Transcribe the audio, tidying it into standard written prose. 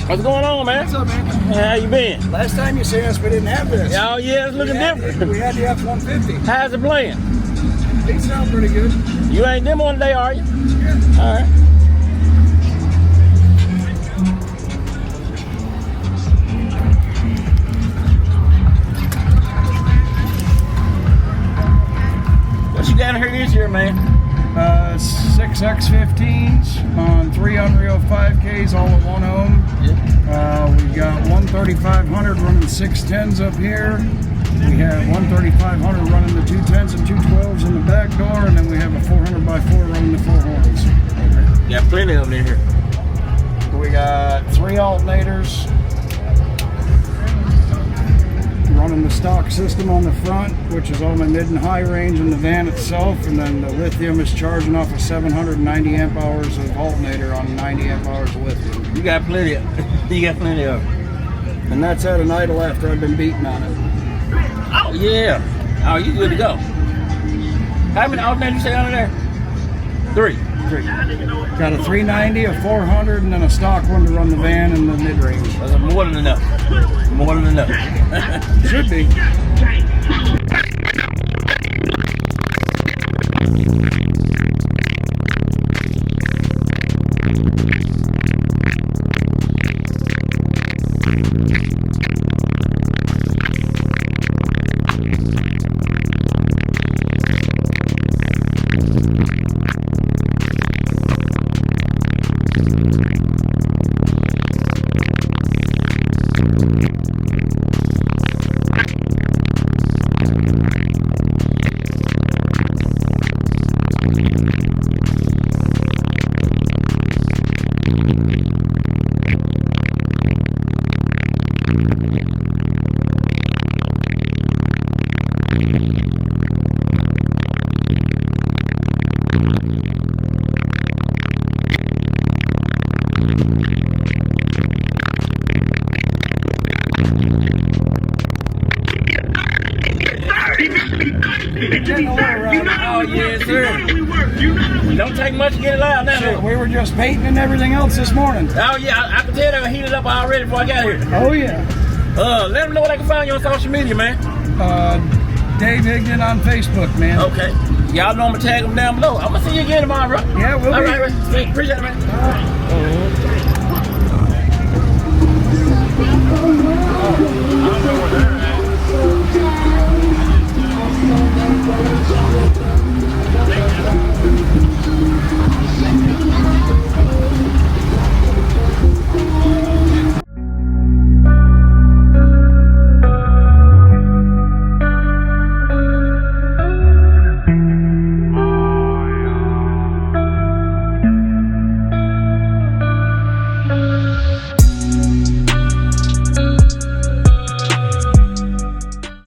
What's going on, man? What's up, man? How you been? Last time you seen us, we didn't have this. Oh, yeah, it's looking different. We had the F-150. How's it playing? They sound pretty good. You ain't demoing today, are you? Yeah. All right. What you got in here this year, man? 6 X15s on 3 Unreal 5Ks, all at one ohm. Yeah. We got one 3500 running 610s up here. We have one 3500 running the 210s and 212s in the back door, and then we have a 400x4 running the 4 horns. Okay. Got plenty of them in here. We got 3 alternators running the stock system on the front, which is on the mid and high range in the van itself, and then the lithium is charging off of 790 amp hours of alternator on 90 amp hours of lithium. You got plenty of you got plenty of them. And that's at an idle after I've been beating on it. Oh, yeah. Oh, you good to go. How many alternators you say under there? 3. Got a 390, a 400, and then a stock one to run the van in the mid-range. That's more than enough. More than enough. Should be. Oh, yes, sir. Don't take much to get it loud now. Shit, we were just painting and everything else this morning. Oh, yeah, I can tell they were heated up already before I got here. Oh, yeah. Let them know where they can find you on social media, man. Dave Higdon on Facebook, man. Okay. Y'all know I'm going to tag them down below. I'm going to see you again tomorrow, bro. Yeah, we'll be. All right, appreciate it, man.